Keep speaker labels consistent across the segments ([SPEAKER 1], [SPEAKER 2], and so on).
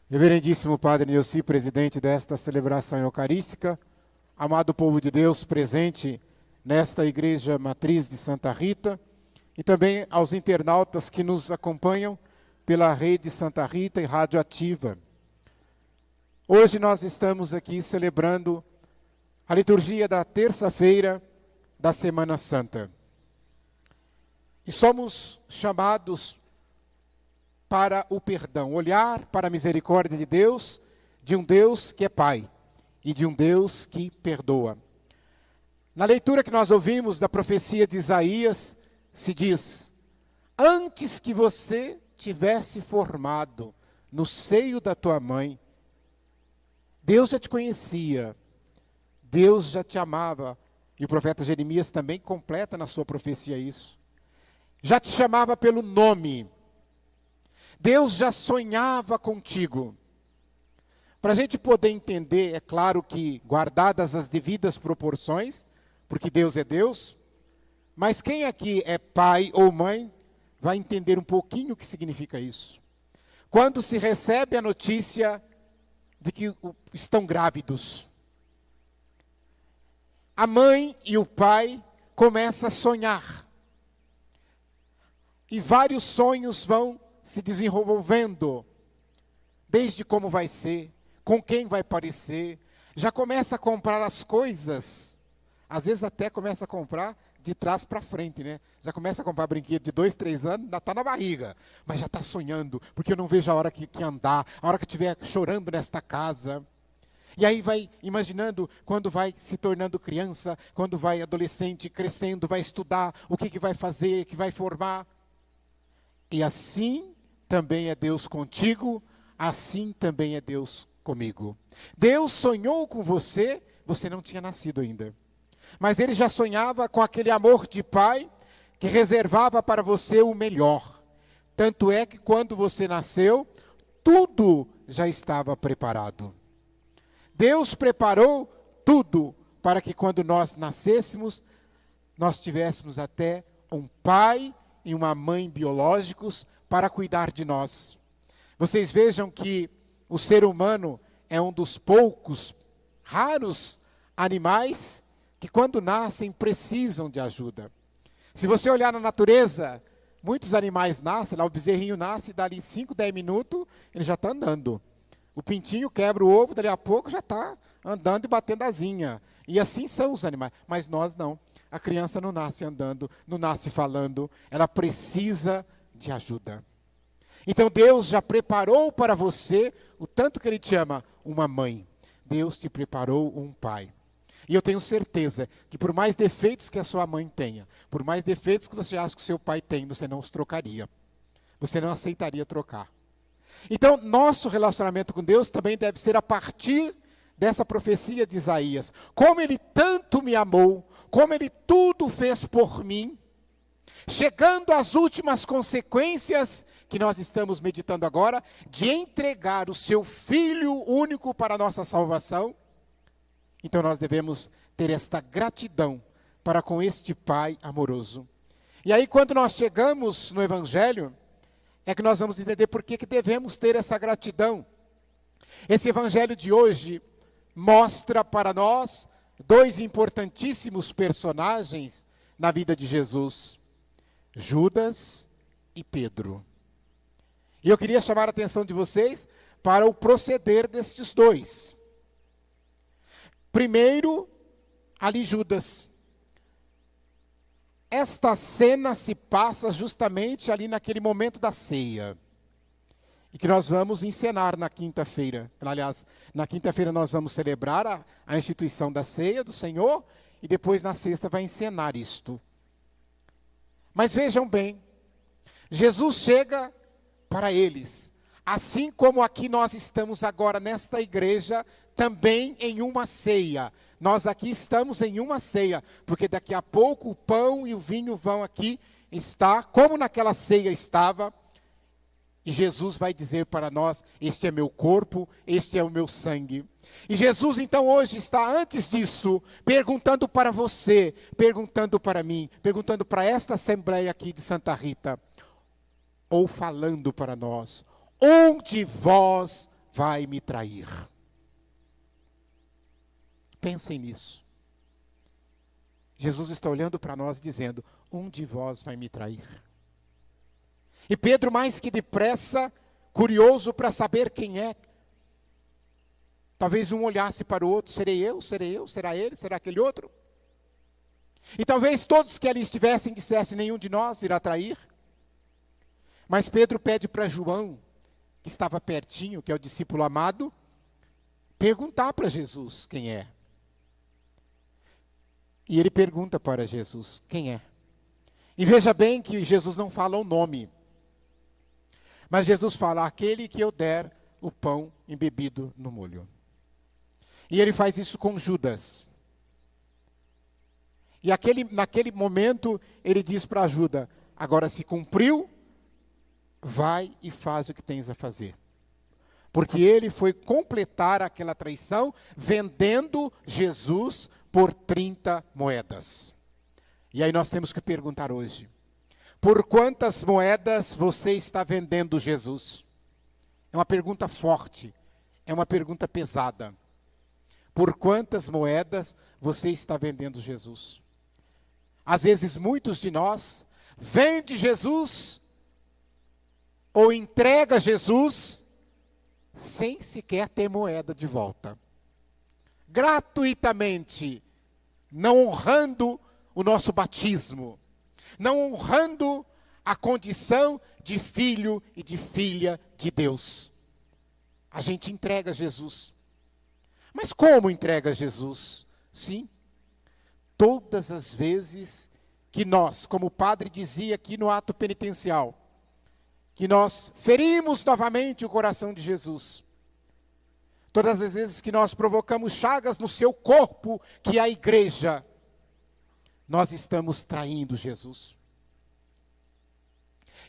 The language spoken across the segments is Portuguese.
[SPEAKER 1] Reverendíssimo Padre Nilci, presidente desta celebração eucarística, amado povo de Deus presente nesta Igreja Matriz de Santa Rita, e também aos internautas que nos acompanham pela rede Santa Rita e Rádio Ativa. Hoje nós estamos aqui celebrando a liturgia da terça-feira da Semana Santa. E somos chamados para o perdão, olhar para a misericórdia de um Deus que é Pai e de um Deus que perdoa. Na leitura que nós ouvimos da profecia de Isaías, se diz: antes que você tivesse formado no seio da tua mãe, Deus já te conhecia, Deus já te amava. E o profeta Jeremias também completa na sua profecia isso. Já te chamava pelo nome. Deus já sonhava contigo. Para a gente poder entender, é claro que guardadas as devidas proporções, porque Deus é Deus, mas quem aqui é pai ou mãe vai entender um pouquinho o que significa isso. Quando se recebe a notícia de que estão grávidos, a mãe e o pai começam a sonhar. E vários sonhos vão se desenvolvendo, desde como vai ser, com quem vai parecer, já começa a comprar as coisas, às vezes até começa a comprar de trás para frente, né? Já começa a comprar brinquedo de 2, 3 anos, ainda está na barriga, mas já está sonhando, porque eu não vejo a hora que andar, a hora que estiver chorando nesta casa. E aí vai imaginando quando vai se tornando criança, quando vai adolescente, crescendo, vai estudar, o que vai fazer, que vai formar. E assim também é Deus contigo, assim também é Deus comigo. Deus sonhou com você, você não tinha nascido ainda. Mas Ele já sonhava com aquele amor de pai que reservava para você o melhor. Tanto é que quando você nasceu, tudo já estava preparado. Deus preparou tudo para que quando nós nascêssemos, nós tivéssemos até um pai e uma mãe biológicos para cuidar de nós. Vocês vejam que o ser humano é um dos poucos, raros animais que quando nascem precisam de ajuda. Se você olhar na natureza, muitos animais nascem, lá o bezerrinho nasce e dali 5, 10 minutos ele já está andando. O pintinho quebra o ovo, dali a pouco já está andando e batendo asinha. E assim são os animais, mas nós não. A criança não nasce andando, não nasce falando, ela precisa de ajuda. Então Deus já preparou para você, o tanto que Ele te ama, uma mãe. Deus te preparou um pai. E eu tenho certeza que por mais defeitos que a sua mãe tenha, por mais defeitos que você acha que o seu pai tem, você não os trocaria. Você não aceitaria trocar. Então nosso relacionamento com Deus também deve ser a partir dessa profecia de Isaías. Como Ele tanto me amou, como Ele tudo fez por mim, chegando às últimas consequências que nós estamos meditando agora, de entregar o seu Filho único para a nossa salvação. Então nós devemos ter esta gratidão para com este Pai amoroso. E aí quando nós chegamos no Evangelho, é que nós vamos entender por que devemos ter essa gratidão. Esse Evangelho de hoje mostra para nós dois importantíssimos personagens na vida de Jesus: Judas e Pedro. E eu queria chamar a atenção de vocês para o proceder destes dois. Primeiro, ali Judas. Esta cena se passa justamente ali naquele momento da ceia. E que nós vamos encenar na quinta-feira. Aliás, na quinta-feira nós vamos celebrar a instituição da ceia do Senhor, e depois na sexta vai encenar isto. Mas vejam bem, Jesus chega para eles, assim como aqui nós estamos agora nesta igreja, também em uma ceia. Nós aqui estamos em uma ceia, porque daqui a pouco o pão e o vinho vão aqui estar, como naquela ceia estava. E Jesus vai dizer para nós: este é meu corpo, este é o meu sangue. E Jesus então hoje está, antes disso, perguntando para você, perguntando para mim, perguntando para esta assembleia aqui de Santa Rita, ou falando para nós: onde vós vai me trair. Pensem nisso. Jesus está olhando para nós dizendo, um de vós vai me trair. E Pedro, mais que depressa, curioso para saber quem é, talvez um olhasse para o outro, serei eu, será ele, será aquele outro? E talvez todos que ali estivessem dissessem, nenhum de nós irá trair. Mas Pedro pede para João, que estava pertinho, que é o discípulo amado, perguntar para Jesus quem é. E ele pergunta para Jesus, quem é? E veja bem que Jesus não fala o nome. Mas Jesus fala, aquele que eu der o pão embebido no molho. E ele faz isso com Judas. E naquele momento, ele diz para Judas, agora se cumpriu, vai e faz o que tens a fazer. Porque ele foi completar aquela traição, vendendo Jesus por 30 moedas. E aí nós temos que perguntar hoje, por quantas moedas você está vendendo Jesus? É uma pergunta forte, é uma pergunta pesada. Por quantas moedas você está vendendo Jesus? Às vezes muitos de nós vende Jesus ou entrega Jesus sem sequer ter moeda de volta. Gratuitamente, não honrando o nosso batismo, não honrando a condição de filho e de filha de Deus. A gente entrega Jesus. Mas como entrega Jesus? Sim, todas as vezes que nós, como o padre dizia aqui no ato penitencial, que nós ferimos novamente o coração de Jesus. Todas as vezes que nós provocamos chagas no seu corpo, que é a igreja, nós estamos traindo Jesus.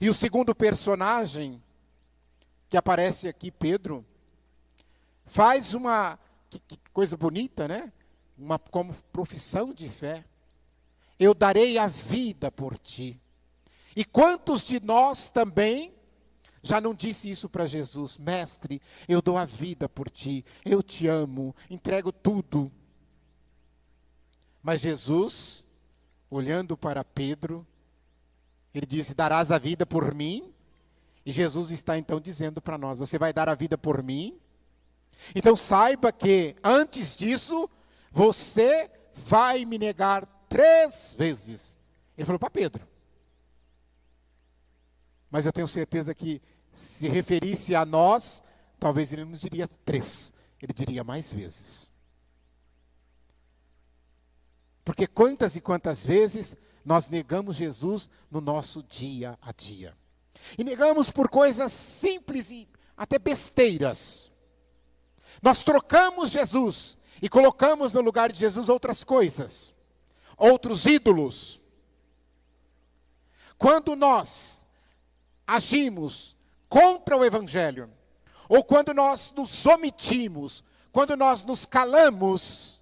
[SPEAKER 1] E o segundo personagem, que aparece aqui, Pedro, faz uma, que coisa bonita, né? Como profissão de fé. Eu darei a vida por ti. E quantos de nós também já não disse isso para Jesus? Mestre, eu dou a vida por ti, eu te amo, entrego tudo. Mas Jesus, olhando para Pedro, ele disse, darás a vida por mim? E Jesus está então dizendo para nós, você vai dar a vida por mim? Então saiba que antes disso, você vai me negar 3 vezes. Ele falou para Pedro. Mas eu tenho certeza que se referisse a nós, talvez ele não diria 3, ele diria mais vezes. Porque quantas e quantas vezes nós negamos Jesus no nosso dia a dia. E negamos por coisas simples e até besteiras. Nós trocamos Jesus e colocamos no lugar de Jesus outras coisas, outros ídolos. Quando nós agimos contra o Evangelho, ou quando nós nos omitimos, quando nós nos calamos,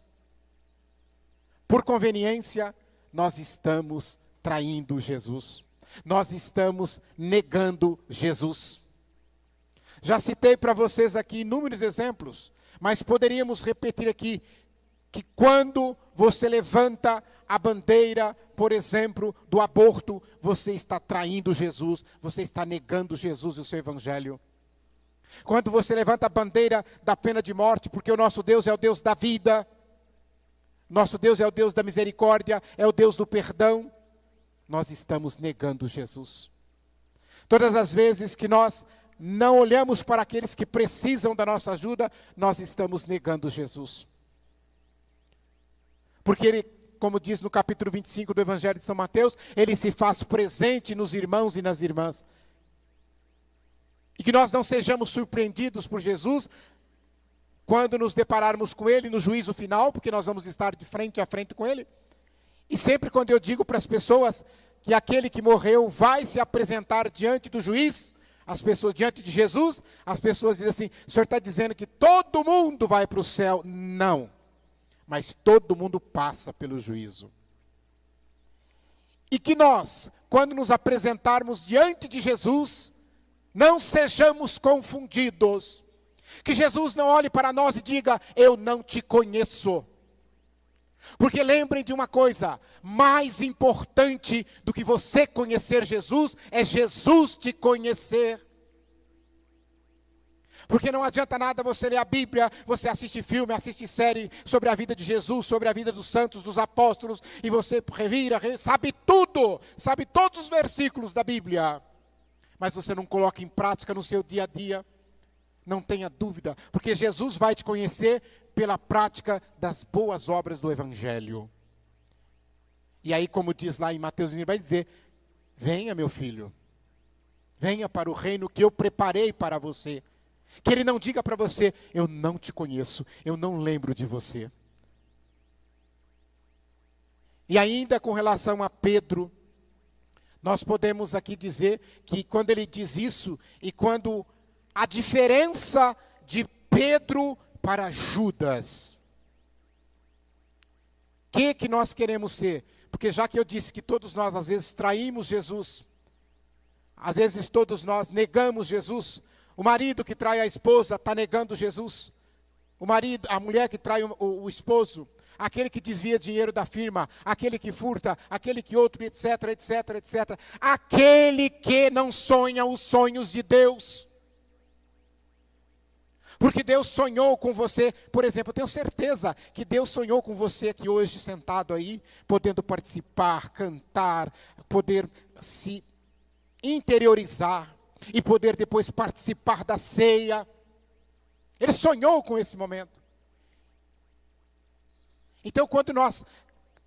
[SPEAKER 1] por conveniência, nós estamos traindo Jesus. Nós estamos negando Jesus. Já citei para vocês aqui inúmeros exemplos, mas poderíamos repetir aqui, que quando você levanta a bandeira, por exemplo, do aborto, você está traindo Jesus, você está negando Jesus e o seu Evangelho. Quando você levanta a bandeira da pena de morte, porque o nosso Deus é o Deus da vida, nosso Deus é o Deus da misericórdia, é o Deus do perdão, nós estamos negando Jesus. Todas as vezes que nós não olhamos para aqueles que precisam da nossa ajuda, nós estamos negando Jesus. Porque ele, como diz no capítulo 25 do Evangelho de São Mateus, ele se faz presente nos irmãos e nas irmãs. E que nós não sejamos surpreendidos por Jesus quando nos depararmos com ele no juízo final, porque nós vamos estar de frente a frente com ele. E sempre quando eu digo para as pessoas que aquele que morreu vai se apresentar diante do juiz, as pessoas diante de Jesus, as pessoas dizem assim, o senhor está dizendo que todo mundo vai para o céu? Não. Mas todo mundo passa pelo juízo. E que nós, quando nos apresentarmos diante de Jesus, não sejamos confundidos. Que Jesus não olhe para nós e diga: eu não te conheço. Porque lembrem de uma coisa, mais importante do que você conhecer Jesus, é Jesus te conhecer. Porque não adianta nada você ler a Bíblia, você assiste filme, assiste série sobre a vida de Jesus, sobre a vida dos santos, dos apóstolos, e você revira, sabe tudo, sabe todos os versículos da Bíblia, mas você não coloca em prática no seu dia a dia. Não tenha dúvida, porque Jesus vai te conhecer pela prática das boas obras do Evangelho. E aí, como diz lá em Mateus, ele vai dizer: venha, meu filho, venha para o reino que eu preparei para você. Que ele não diga para você: eu não te conheço, eu não lembro de você. E ainda com relação a Pedro, nós podemos aqui dizer que quando ele diz isso, e quando a diferença de Pedro para Judas, o que nós queremos ser? Porque já que eu disse que todos nós às vezes traímos Jesus, às vezes todos nós negamos Jesus. O marido que trai a esposa está negando Jesus. A mulher que trai o esposo, aquele que desvia dinheiro da firma, aquele que furta, aquele que outro, etc, etc, etc. Aquele que não sonha os sonhos de Deus. Porque Deus sonhou com você, por exemplo, eu tenho certeza que Deus sonhou com você aqui hoje, sentado aí, podendo participar, cantar, poder se interiorizar e poder depois participar da ceia. Ele sonhou com esse momento. Então, quando nós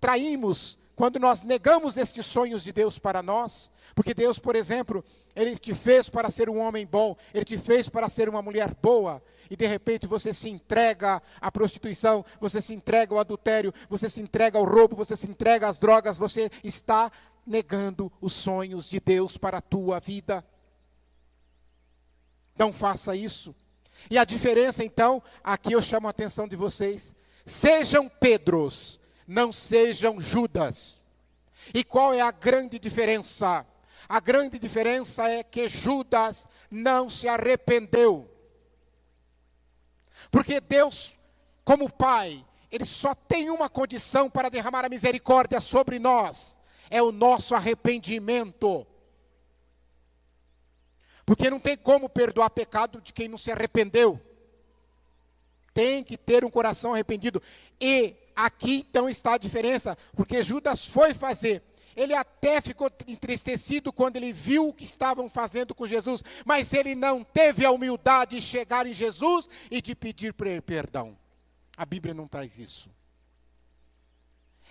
[SPEAKER 1] traímos, quando nós negamos estes sonhos de Deus para nós, porque Deus, por exemplo, Ele te fez para ser um homem bom, Ele te fez para ser uma mulher boa, e de repente você se entrega à prostituição, você se entrega ao adultério, você se entrega ao roubo, você se entrega às drogas, você está negando os sonhos de Deus para a tua vida. Não faça isso. E a diferença então, aqui eu chamo a atenção de vocês: sejam Pedros, não sejam Judas. E qual é a grande diferença? A grande diferença é que Judas não se arrependeu. Porque Deus, como Pai, Ele só tem uma condição para derramar a misericórdia sobre nós: é o nosso arrependimento. Porque não tem como perdoar pecado de quem não se arrependeu. Tem que ter um coração arrependido. E aqui então está a diferença, porque Judas foi fazer. Ele até ficou entristecido quando ele viu o que estavam fazendo com Jesus, mas ele não teve a humildade de chegar em Jesus e de pedir perdão. A Bíblia não traz isso.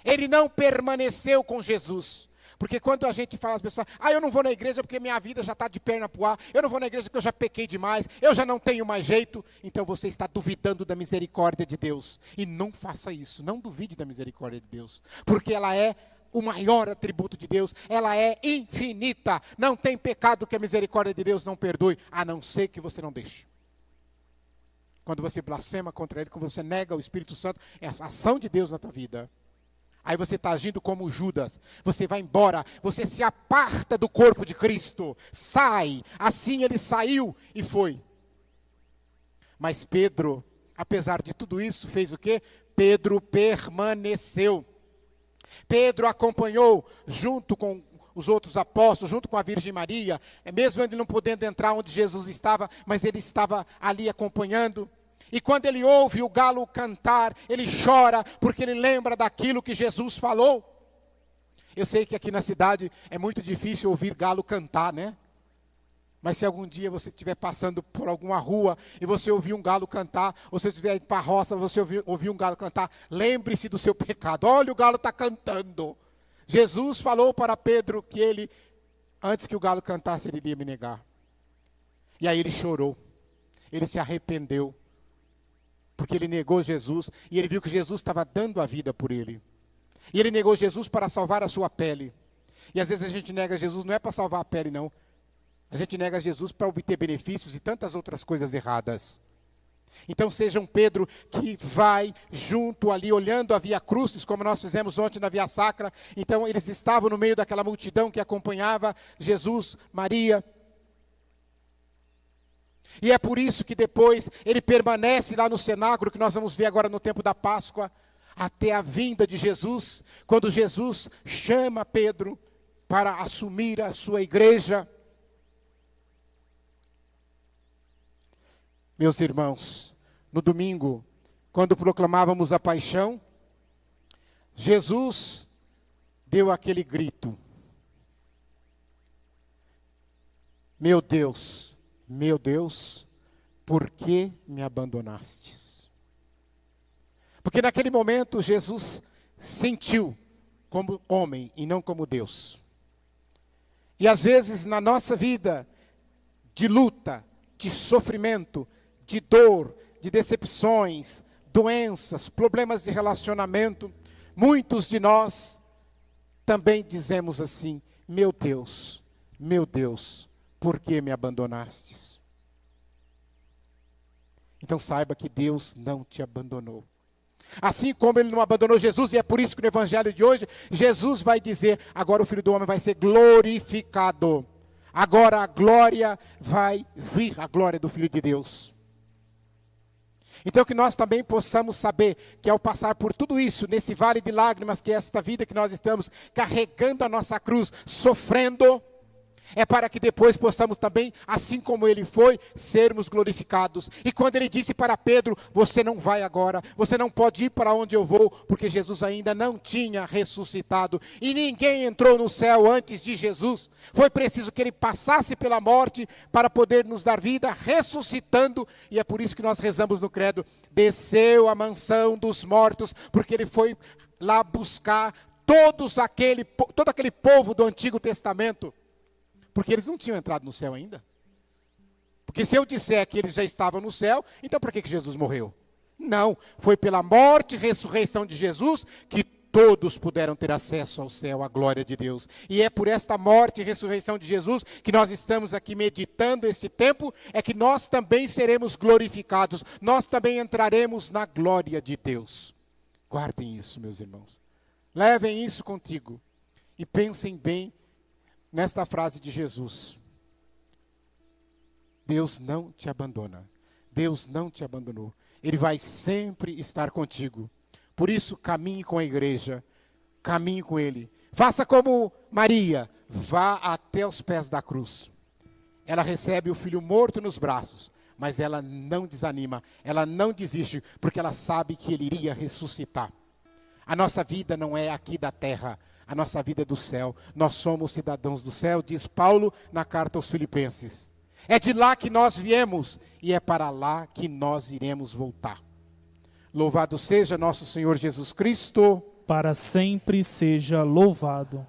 [SPEAKER 1] Ele não permaneceu com Jesus. Porque quando a gente fala às pessoas: eu não vou na igreja porque minha vida já está de perna para o ar, eu não vou na igreja porque eu já pequei demais, eu já não tenho mais jeito. Então você está duvidando da misericórdia de Deus. E não faça isso, não duvide da misericórdia de Deus. Porque ela é o maior atributo de Deus, ela é infinita. Não tem pecado que a misericórdia de Deus não perdoe, a não ser que você não deixe. Quando você blasfema contra Ele, quando você nega o Espírito Santo, é a ação de Deus na tua vida. Aí você está agindo como Judas, você vai embora, você se aparta do corpo de Cristo, sai. Assim ele saiu e foi. Mas Pedro, apesar de tudo isso, fez o quê? Pedro permaneceu. Pedro acompanhou junto com os outros apóstolos, junto com a Virgem Maria, mesmo ele não podendo entrar onde Jesus estava, mas ele estava ali acompanhando. E quando ele ouve o galo cantar, ele chora, porque ele lembra daquilo que Jesus falou. Eu sei que aqui na cidade é muito difícil ouvir galo cantar, né? Mas se algum dia você estiver passando por alguma rua e você ouvir um galo cantar, ou se você estiver indo para a roça, você ouvir um galo cantar, lembre-se do seu pecado. Olha, o galo está cantando. Jesus falou para Pedro que ele, antes que o galo cantasse, ele iria me negar. E aí ele chorou, ele se arrependeu. Porque ele negou Jesus, e ele viu que Jesus estava dando a vida por ele. E ele negou Jesus para salvar a sua pele. E às vezes a gente nega Jesus, não é para salvar a pele, não. A gente nega Jesus para obter benefícios e tantas outras coisas erradas. Então seja um Pedro que vai junto ali, olhando a Via Crucis, como nós fizemos ontem na Via Sacra. Então eles estavam no meio daquela multidão que acompanhava Jesus, Maria. E é por isso que depois ele permanece lá no cenáculo, que nós vamos ver agora no tempo da Páscoa, até a vinda de Jesus, quando Jesus chama Pedro para assumir a sua igreja. Meus irmãos, no domingo, quando proclamávamos a paixão, Jesus deu aquele grito: meu Deus, por que me abandonastes? Porque naquele momento Jesus sentiu como homem e não como Deus. E às vezes na nossa vida de luta, de sofrimento, de dor, de decepções, doenças, problemas de relacionamento, muitos de nós também dizemos assim: meu Deus, por que me abandonastes? Então saiba que Deus não te abandonou. Assim como Ele não abandonou Jesus, e é por isso que no Evangelho de hoje, Jesus vai dizer: agora o Filho do Homem vai ser glorificado. Agora a glória vai vir, a glória do Filho de Deus. Então que nós também possamos saber que ao passar por tudo isso, nesse vale de lágrimas, que é esta vida que nós estamos carregando a nossa cruz, sofrendo, é para que depois possamos também, assim como ele foi, sermos glorificados. E quando ele disse para Pedro: você não vai agora, você não pode ir para onde eu vou, porque Jesus ainda não tinha ressuscitado, e ninguém entrou no céu antes de Jesus. Foi preciso que ele passasse pela morte para poder nos dar vida, ressuscitando, e é por isso que nós rezamos no credo: desceu à mansão dos mortos, porque ele foi lá buscar todo aquele povo do Antigo Testamento. Porque eles não tinham entrado no céu ainda. Porque se eu disser que eles já estavam no céu, então por que Jesus morreu? Não, foi pela morte e ressurreição de Jesus que todos puderam ter acesso ao céu, à glória de Deus. E é por esta morte e ressurreição de Jesus que nós estamos aqui meditando este tempo, é que nós também seremos glorificados, nós também entraremos na glória de Deus. Guardem isso, meus irmãos. Levem isso contigo e pensem bem nesta frase de Jesus: Deus não te abandona, Deus não te abandonou, Ele vai sempre estar contigo. Por isso caminhe com a igreja, caminhe com Ele, faça como Maria, vá até os pés da cruz. Ela recebe o filho morto nos braços, mas ela não desanima, ela não desiste, porque ela sabe que Ele iria ressuscitar. A nossa vida não é aqui da terra, a nossa vida é do céu. Nós somos cidadãos do céu, diz Paulo na carta aos Filipenses. É de lá que nós viemos e é para lá que nós iremos voltar. Louvado seja nosso Senhor Jesus Cristo.
[SPEAKER 2] Para sempre seja louvado.